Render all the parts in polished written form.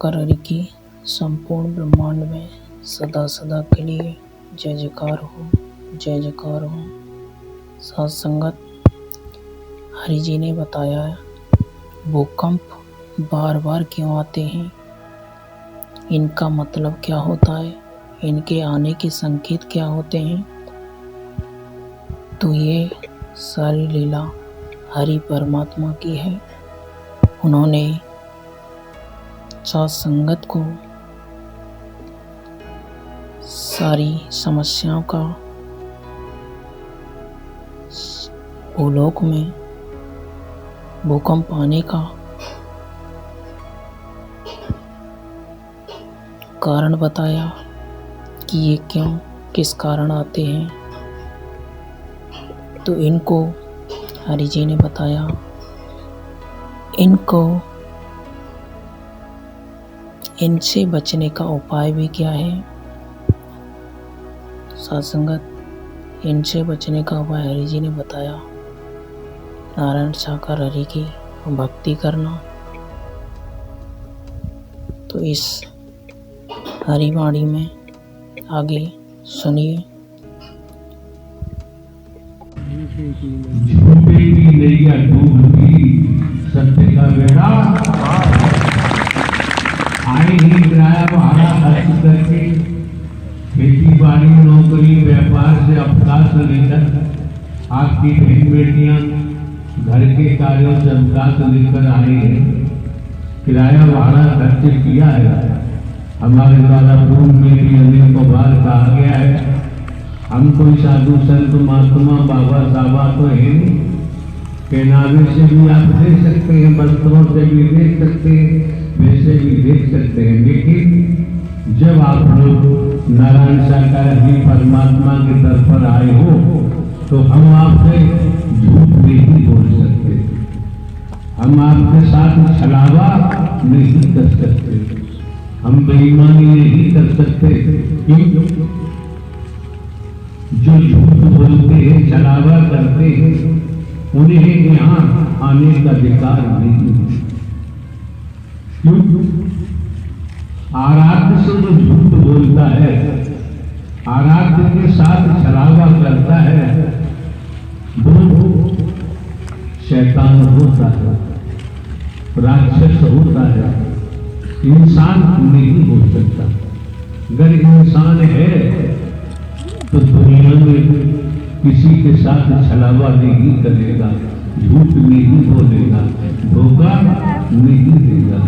कर हरि की संपूर्ण ब्रह्मांड में सदा सदा के लिए जय जयकार हो, जय जयकार हो। साथ संगत, हरि जी ने बताया है भूकंप बार बार क्यों आते हैं, इनका मतलब क्या होता है, इनके आने के संकेत क्या होते हैं। तो ये सारी लीला हरि परमात्मा की है। उन्होंने साथ संगत को सारी समस्याओं का भूलोक में भूकंप आने का कारण बताया कि ये क्यों किस कारण आते हैं। तो इनको हरि जी ने बताया, इनसे बचने का उपाय भी क्या है। साथ संगत, इनसे बचने का उपाय हरि जी ने बताया नारायण साकार हरि की भक्ति करना। तो इस हरि वाणी में आगे सुनिए। झूठे की नैया डूबती, सत्य का बेड़ा आए ही किराया भाड़ा खर्च करके खेती बाड़ी नौकरी व्यापार से अवकाश लेकर आपकी बहन बेटियां घर के कार्यों से अवकाश लेकर आए हैं। किराया भाड़ा खर्च किया है। हमारे द्वारा पूर्व में भी अनेकों बार कहा गया है, हम कोई साधु संत महात्मा बाबा साहबा तो है नहीं। पहनावे से भी आप देख सकते हैं, वस्त्रों से भी देख सकते हैं, वैसे भी देख सकते हैं। लेकिन जब आप लोग नारायण साकार हरि परमात्मा की तरफ पर आए हो तो हम आपसे झूठ नहीं बोल सकते, हम आपके साथ छलावा नहीं कर सकते, हम बेईमानी नहीं कर सकते। क्यों? जो झूठ बोलते हैं, छलावा करते हैं, उन्हें यहाँ आने का अधिकार नहीं है। क्यों? आराध्य से जो झूठ बोलता है, आराध्य के साथ छलावा करता है, वो शैतान होता है, राक्षस होता है, इंसान नहीं हो सकता। अगर इंसान है तो दुनिया में किसी के साथ छलावा नहीं करेगा, झूठ नहीं बोलेगा, धोखा नहीं देगा,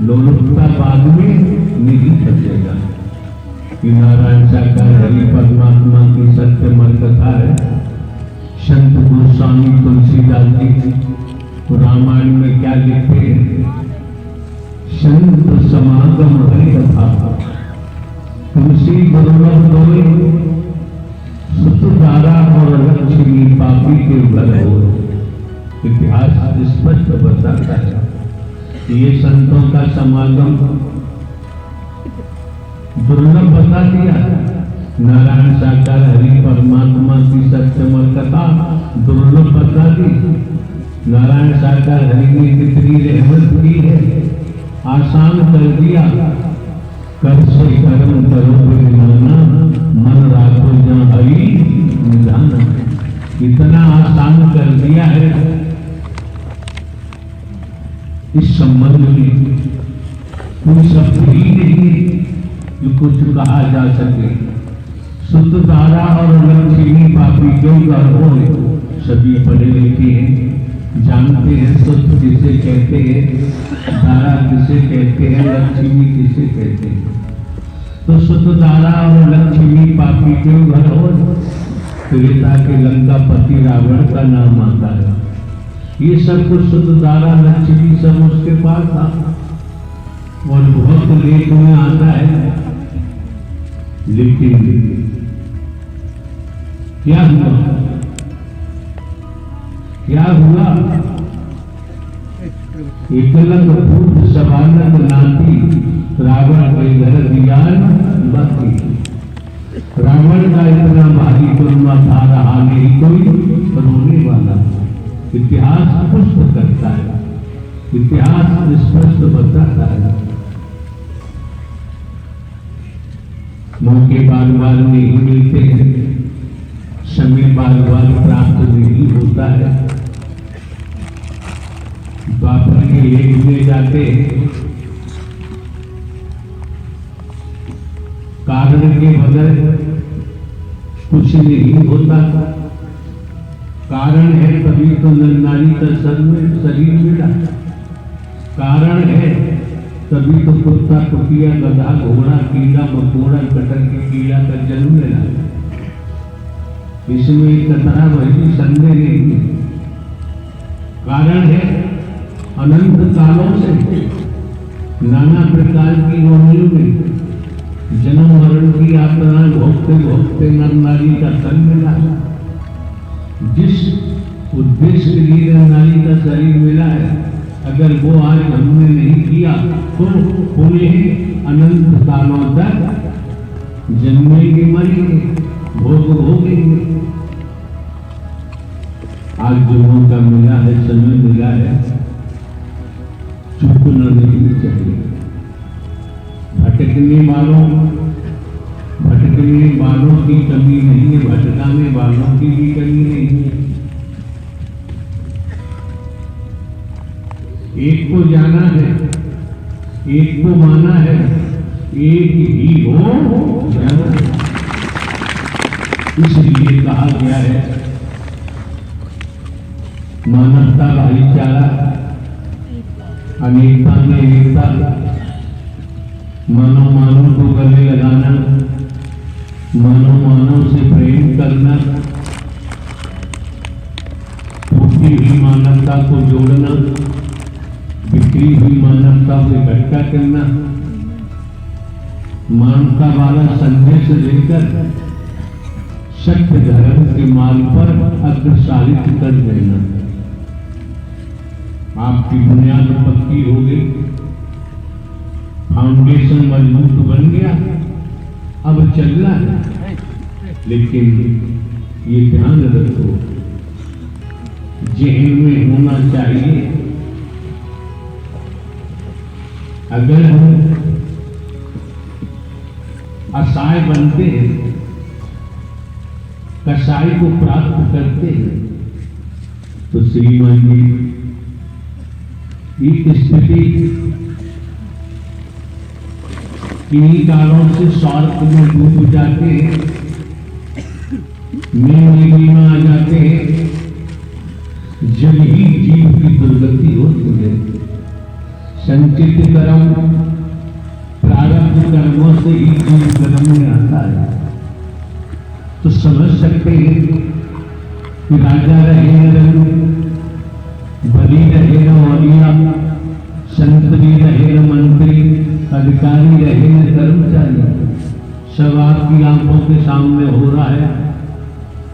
लोलुपतावाद में नहीं फंसेगा। नारायण साकार हरि परमात्मा की सत्यमय कथा है। संत गोस्वामी तुलसीदास जी रामायण में क्या लिखते हैं? संत समागम हरि कथा, तुलसी दुर्लभ दोई, सुतधारा और लक्ष्मी पापी के घर हो। इतिहास स्पष्ट बताता है ये संतों का समागम दुर्लभ बता दिया। नारायण साकार हरि परमात्मा की सत्यमय कथा दुर्लभ बता दी। नारायण साकार हरि ने कितनी रहमत की है, आसान कर दिया। कर से कर्म करो बिना, मन राखो जहाँ हरि निधाना। इतना आसान कर दिया है। इस संबंध में कोई शब्द ही नहीं जो कुछ कहा जा सके। शुद्ध धारा और लक्ष्मी पापी क्यों घर हो, सभी पढ़े लिखे हैं, जानते हैं शुद्ध किसे कहते हैं, धारा किसे कहते हैं, लक्ष्मी किसे कहते हैं। तो शुद्ध धारा और लक्ष्मी पापी क्यों घर हो, त्रेता के लंकापति रावण का नाम आता है। ये सब कुछ शुद्ध धारा लक्ष्मी सब उसके पास था। और बहुत लेख में आता है, लेकिन क्या हुआ? क्या हुआ? एकलंग भूत सबानक नाती, रावण के घर ज्ञान बाकी। रावण का इतना भारी कुर्मा था, रहा नहीं कोई रोने वाला। इतिहास पुष्ट करता है, इतिहास स्पष्ट बताता है। बार नहीं मिलते हैं, समय बार बार प्राप्त नहीं होता है। द्वापर के लेख में जाते हैं, कारण के बगैर कुछ नहीं होता। कारण है तभी तो नारी का शरीर मिला, कारण है तभी तो कुत्ता कुतिया गधा घोड़ा कीड़ा मकोड़ा कटर के कीड़ा का जन्म मिला। इसमें कतरा वही संदेह नहीं। कारण है अनंत कालों से नाना प्रकार की योनियों में जन्म मरण की यात्रा भोगते भोगते नर नारी का तन मिला। जिस उद्देश्य के लिए नारी का शरीर मिला है, अगर वो आज हमने नहीं किया तो उन्हें अनंत कालों तक जन्मेंगे मरेंगे भोग भोगेंगे। आज जो मौका मिला है, समय मिला है, चूकना नहीं चाहिए। भटकने वालों की कमी नहीं है, भटकाने वालों की भी कमी नहीं है। एक को जाना है, एक को माना है, एक ही हो जाना है। इसलिए कहा गया है मानवता भाईचारा, अनेकता में एकता, मानव मानव को गले लगाना, मानव मानव से प्रेम करना, टूटी हुई मानवता को जोड़ना, बिखरी हुई मानवता को इकट्ठा करना, मानवता वाला संदेश देकर सत्य धर्म के मार्ग पर अग्रसारित कर देना। आपकी बुनियाद पक्की हो गई, फाउंडेशन मजबूत बन गया, अब चलना है। लेकिन ये ध्यान रखो, जहन में होना चाहिए, अगर हम असहाय बनते हैं, कसाई को प्राप्त करते हैं, तो श्रीमान जी एक स्थिति किन्हीं कारणों से स्वार्थ में डूब जाते हैं, में आ जाते हैं, जब ही जीव की दुर्गति होती है। संचित कर्म प्रारब्ध कर्मों से ही जीव कर्म में आता है। तो समझ सकते हैं कि राजा रहे न रंग, बलि रहे न औलिया, संत भी रहे न मंत्री, अधिकारी रहे न कर्मचारी, सब आपकी आंखों के सामने हो रहा है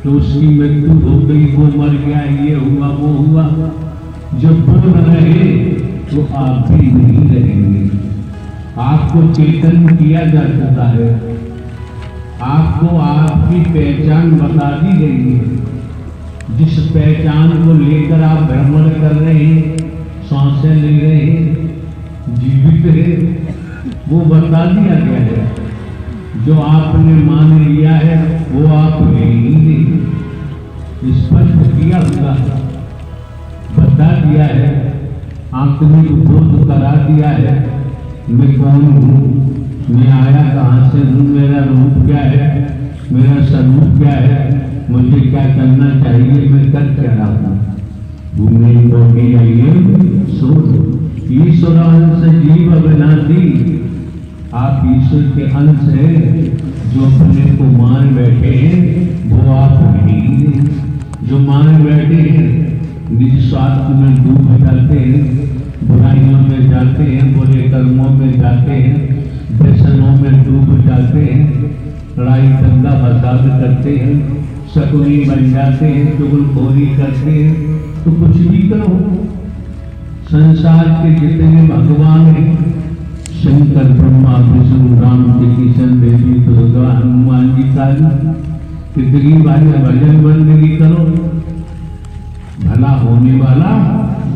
कि उसकी मृत्यु हो गई, वो मर गया, ये हुआ वो हुआ। जब वो न रहे तो आप भी नहीं रहेंगे। आपको चेतन किया जा सकता है, आपको आपकी पहचान बता दी गई है। जिस पहचान को लेकर आप भ्रमण कर रहे हैं, सांसें ले रहे हैं, जीवित है, वो बता दिया गया है। जो आपने मान लिया है वो आप रहेंगे, स्पष्ट किया हुआ, बता दिया है, आत्मिक बोध करा दिया है। मैं कौन हूँ, मैं आया कहाँ से हूँ, मेरा रूप क्या है, मेरा स्वरूप क्या है, मुझे क्या करना चाहिए, मैं कर क्या रहा हूँ। भूमि बोगी आइए सोच, ईश्वर अंश जीव अविनाशी। आप ईश्वर के अंश हैं, जो अपने को मान बैठे हैं वो आप नहीं। जो मान बैठे हैं निज स्वार्थ में डूब जाते हैं, बुराइयों में जाते हैं, बुरे कर्मों में जाते हैं, व्यसनों में डूब जाते हैं, लड़ाई दंगा फसाद करते हैं, शकुनी बन जाते हैं, चुगलखोरी करते हैं। तो कुछ भी करो, संसार के जितने भगवान हैं, शंकर ब्रह्मा विष्णु राम किशन देवी दुर्गा हनुमान जी काली, कितनी बार भजन बंदगी करो, भला होने वाला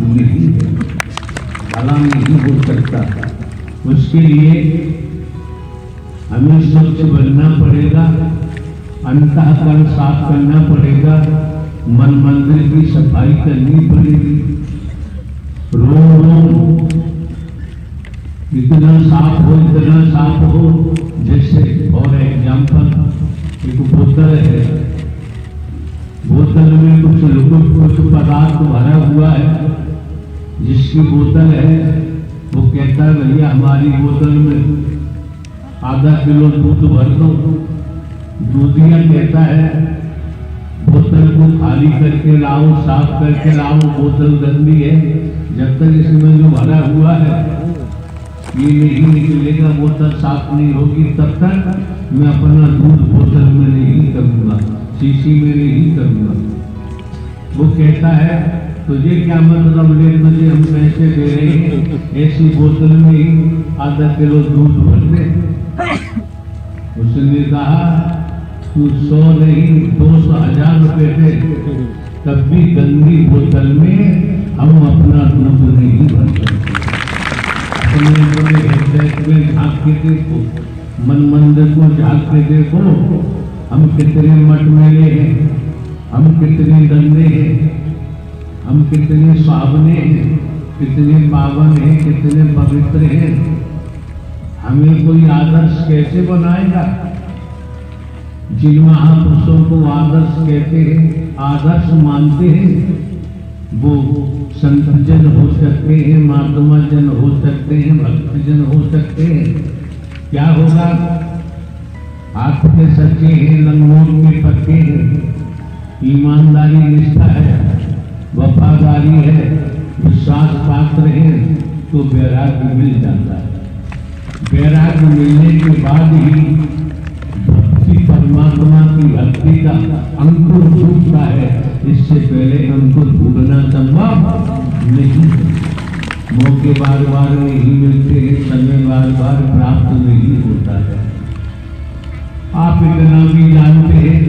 नहीं है, भला नहीं हो सकता। उसके लिए हमें स्वच्छ बनना पड़ेगा, अंतःकरण साफ करना पड़ेगा, मन मंदिर की सफाई करनी पड़ेगी। रोज इतना साफ हो जैसे फॉर एग्जाम्पल एक बोतल है, बोतल में कुछ पदार्थ भरा हुआ है, जिसकी बोतल है वो कहता है भैया हमारी बोतल में आधा किलो दूध भर दो। दूधिया कहता है बोतल को खाली करके लाओ, साफ करके लाओ, बोतल गंदी है, जब तक इसमें जो भरा हुआ है ये नहीं निकलेगा, बोतल साफ नहीं होगी, तब तक मैं अपना दूध बोतल में नहीं करूंगा, शीशी में नहीं करूंगा। वो कहता है तुझे क्या मतलब ले, मुझे हम पैसे दे रहे हैं, ऐसी बोतल में ही आधा किलो दूध भर दे। उसने कहा तू 100 नहीं 200,000 रुपए दे, तब भी गंदी बोतल में हम अपना दूध नहीं भर सकते। अपने हृदय में झांक के देखो, मन मंदिर को झांक के देखो, हम कितने मटमैले हैं, हम कितने गंदे हैं, हम कितने सुहावने हैं, कितने पावन हैं, कितने पवित्र हैं। हमें कोई आदर्श कैसे बनाएगा? जिन महापुरुषों को आदर्श कहते हैं, आदर्श मानते हैं, वो संत जन हो सकते हैं, महात्मा जन हो सकते हैं, भक्त जन हो सकते हैं। क्या होगा? आपके सच्चे हैं, लंगोट के पक्के हैं, ईमानदारी निष्ठा है, वफादारी है, विश्वास पात्र है, तो वैराग्य मिल जाता है। वैराग्य मिलने के बाद ही भक्ति, परमात्मा की भक्ति का अंकुर फूटता है। इससे पहले अंकुर फूटना संभव नहीं। मौके बार बार नहीं मिलते हैं, समय बार बार प्राप्त नहीं होता है। आप इतना भी जानते हैं,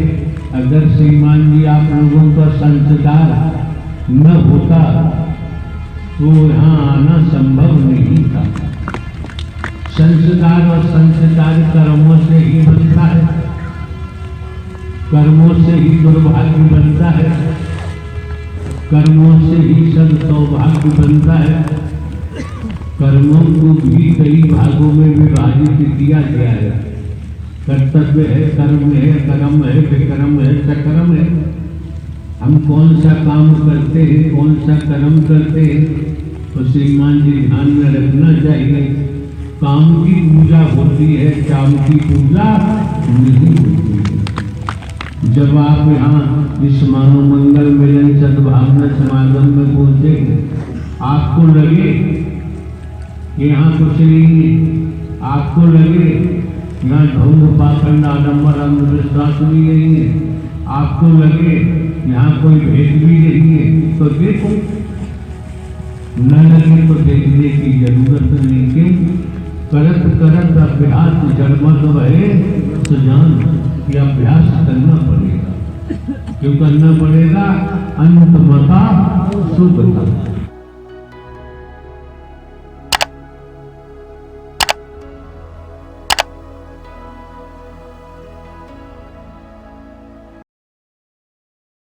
अगर श्रीमान जी आप लोगों का संस्कार न होता तो यहाँ आना संभव नहीं था। संस्कार और संस्कार कर्मों से ही बनता है, कर्मों से ही दुर्भाग्य बनता है, कर्मों से ही सब सौभाग्य बनता है। कर्मों को भी कई भागों में विभाजित किया गया है। कर्तव्य है, कर्म है, कर्म है, विक्रम है, सकर्म है। हम कौन सा काम करते हैं, कौन सा कर्म करते हैं, तो श्रीमान जी ध्यान में रखना चाहिए। काम की पूजा होती है, काम की पूजा नहीं होती है। जब आप यहाँ इस मानव मंगल मिलन सद्भावना समागम में पहुंचे, आपको लगे कि यहाँ कुछ नहीं है, आपको लगे यहाँ ढोंग पाखंड आडम्बर अंधविश्वास भी नहीं है, आपको लगे यहाँ कोई भेद भी नहीं है, तो देखो, न लगे तो देखने की जरूरत नहीं। क्यों? करत करत अभ्यास जन्मत भये सुजान, कि अभ्यास करना पड़ेगा। क्यों करना पड़ेगा? अंतमता सुखता।